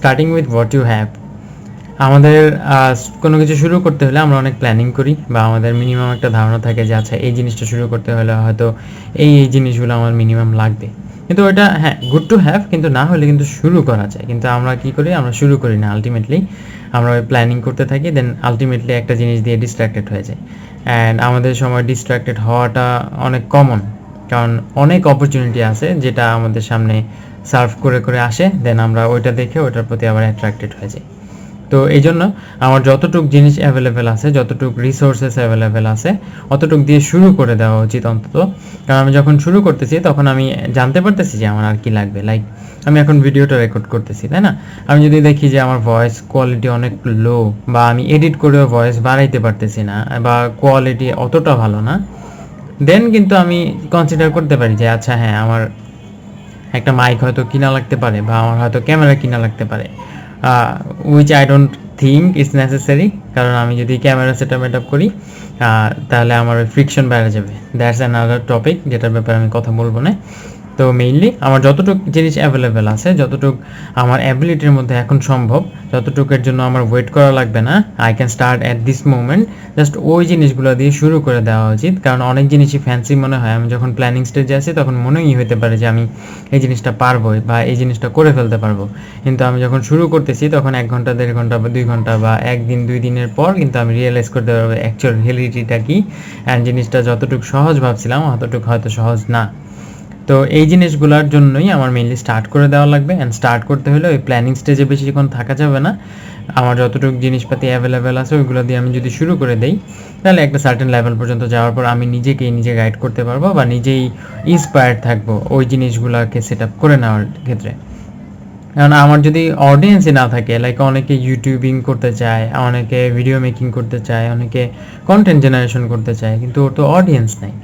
Starting with what you have. আমাদের কোনো কিছু শুরু করতে হলে আমরা অনেক প্ল্যানিং করি বা আমাদের মিনিমাম একটা ধারণা থাকে যে আচ্ছা এই জিনিসটা শুরু করতে হলে হয়তো এই জিনিসগুলো আমার মিনিমাম লাগবে, কিন্তু ওটা হ্যাঁ গুড টু হ্যাভ, কিন্তু না হলে কিন্তু শুরু করা যায়। কিন্তু আমরা কি করি, আমরা শুরু করি না, আলটিমেটলি আমরা ওই প্ল্যানিং করতে থাকি, দেন আলটিমেটলি একটা জিনিস দিয়ে ডিস্ট্র্যাক্টেড হয়ে যায়। অ্যান্ড আমাদের সময় ডিস্ট্র্যাক্টেড হওয়াটা অনেক কমন, কারণ অনেক অপরচুনিটি আছে যেটা আমাদের সামনে সার্ভ করে করে আসে, দেন আমরা ওইটা দেখে ওইটার প্রতি আবার অ্যাট্রাক্টেড হয়ে যাই। তো এই জন্য আমার যতটুক জিনিস অ্যাভেলেবেল আছে, যতটুক রিসোর্সেস অ্যাভেলেবেল আছে, অতটুক দিয়ে শুরু করে দেওয়া উচিত অন্তত। কারণ আমি যখন শুরু করতেছি তখন আমি জানতে পারতেছি যে আমার আর কি লাগবে। লাইক আমি এখন ভিডিওটা রেকর্ড করতেছি, তাই না? আমি যদি দেখি যে আমার ভয়েস কোয়ালিটি অনেক লো, বা আমি এডিট করেও ভয়েস বাড়াইতে পারতেছি না, বা কোয়ালিটি অতটা ভালো না, দেন কিন্তু আমি কনসিডার করতে পারি যে আচ্ছা হ্যাঁ আমার একটা মাইক হয়তো কিনা লাগতে পারে, বা আমার হয়তো ক্যামেরা কিনা লাগতে পারে, which I don't think is necessary. কারণ আমি যদি ক্যামেরা সেটআপ করি তাহলে আমার ওই ফ্রিকশন বেড়ে যাবে। দ্যাটস অ্যানাদার টপিক, যেটার ব্যাপারে আমি কথা বলবো না। তো মেইনলি আমার যতটুকু জিনিস অ্যাভেলেবেল আছে, যতটুকু আমার অ্যাবিলিটির মধ্যে এখন সম্ভব, যতটুকুর জন্য আমার ওয়েট করা লাগবে না, I can start at this moment, just ওই জিনিসগুলো দিয়ে শুরু করে দেওয়া উচিত। কারণ অনেক জিনিসই ফ্যান্সি মনে হয়, আমি যখন প্ল্যানিং স্টেজে আছি তখন মনেই হতে পারে যে আমি এই জিনিসটা পারবো বা এই জিনিসটা করে ফেলতে পারবো, কিন্তু আমি যখন শুরু করতেছি তখন 1 ঘন্টা 1.5 ঘন্টা বা 2 ঘন্টা বা 1 দিন 2 দিনের পর কিন্তু আমি রিয়েলাইজ করতে পারবো অ্যাকচুয়াল রিয়েলিটিটা কি, অ্যান্ড জিনিসটা যতটুকু সহজ ভাবছিলাম অতটুকু হয়তো সহজ না। তো এই জিনিসগুলোর জন্যই আমার মেইনলি স্টার্ট করে দেওয়া লাগবে। অ্যান্ড স্টার্ট করতে হলে ওই প্ল্যানিং স্টেজে বেশিক্ষণ থাকা যাবে না। আমার যতটুকু জিনিসপাতি অ্যাভেলেবেল আছে ওইগুলো দিয়ে আমি যদি শুরু করে দেই, তাহলে একটা সার্টেন লেভেল পর্যন্ত যাওয়ার পর আমি নিজে গাইড করতে পারবো বা নিজেই ইন্সপায়ার্ড থাকবো ওই জিনিসগুলোকে সেট আপ করে নেওয়ার ক্ষেত্রে। কারণ আমার যদি অডিয়েন্সই না থাকে, লাইক অনেকে ইউটিউবিং করতে চায়, অনেকে ভিডিও মেকিং করতে চায়, অনেকে কন্টেন্ট জেনারেশন করতে চায়, কিন্তু ওর তো অডিয়েন্স নাই।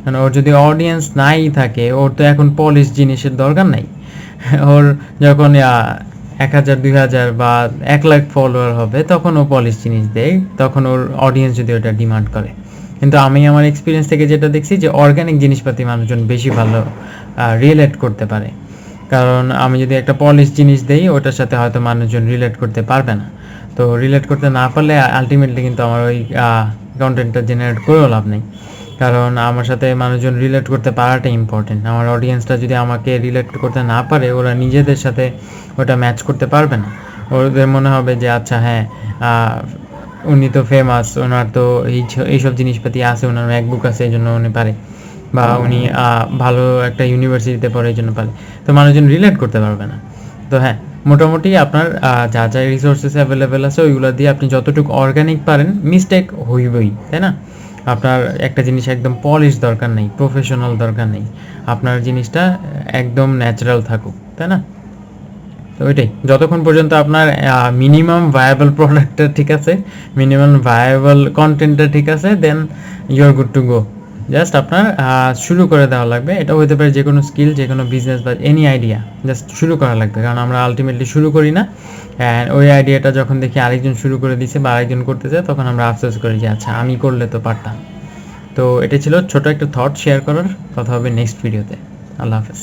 কারণ ওর যদি অডিয়েন্স নাই থাকে, ওর তো এখন পলিশ জিনিসের দরকার নাই। ওর যখন 1000 2000 বা 1 লাখ ফলোয়ার হবে তখন ও পলিশ জিনিস দেয়, তখন ওর অডিয়েন্স যদি ওটা ডিমান্ড করে। কিন্তু আমি আমার এক্সপিরিয়েন্স থেকে যেটা দেখছি যে অর্গানিক জিনিসপাতি মানুষজন বেশি ভালো রিলেট করতে পারে। কারণ আমি যদি একটা পলিশ জিনিস দেই, ওটার সাথে হয়তো মানুষজন রিলেট করতে পারবে না। তো রিলেট করতে না পারলে আলটিমেটলি কিন্তু আমার ওই কন্টেন্টটা জেনারেট করেও লাভ নেই। কারণ আমার সাথে মানুষজন রিলেট করতে পারাটা ইম্পর্টেন্ট। আমার অডিয়েন্সটা যদি আমাকে রিলেট করতে না পারে, ওরা নিজেদের সাথে ওটা ম্যাচ করতে পারবে না। ওদের মনে হবে যে আচ্ছা হ্যাঁ উনি তো ফেমাস, ওনার তো এইসব জিনিসপাতি আছে, ওনার ম্যাকবুক আছে এই জন্য উনি পারে, বা উনি ভালো একটা ইউনিভার্সিটিতে পড়ে এই জন্য পারে। তো মানুষজন রিলেট করতে পারবে না। তো হ্যাঁ, মোটামুটি আপনার যা যা রিসোর্সেস অ্যাভেলেবেল আছে ওইগুলো দিয়ে আপনি যতটুকু অর্গানিক পারেন, মিস্টেক হইবই, তাই না? আপনার একটা জিনিস একদম পলিশ দরকার নেই, প্রফেশনাল দরকার নেই, আপনার জিনিসটা একদম ন্যাচারাল থাকুক, তাই না? তো ওইটাই, যতক্ষণ পর্যন্ত আপনার মিনিমাম ভায়াবল প্রোডাক্টটা ঠিক আছে, মিনিমাম ভায়াবল কন্টেন্টটা ঠিক আছে, then you are good to go. Just আপনার শুরু করে দেওয়া লাগবে। এটা হতে পারে যে কোনো স্কিল, যে কোনো বিজনেস বা এনি আইডিয়া, জাস্ট শুরু করা লাগবে। কারণ আমরা আলটিমেটলি শুরু করি না, অ্যান্ড ওই আইডিয়াটা যখন দেখি আরেকজন শুরু করে দিছে বা আরেকজন করতেছে, তখন আমরা আফসোস করি যে আচ্ছা আমি করলে তো পারতাম। তো এটা ছিল ছোট একটা থট শেয়ার করার। কথা হবে নেক্সট ভিডিওতে। আল্লাহ হাফেজ।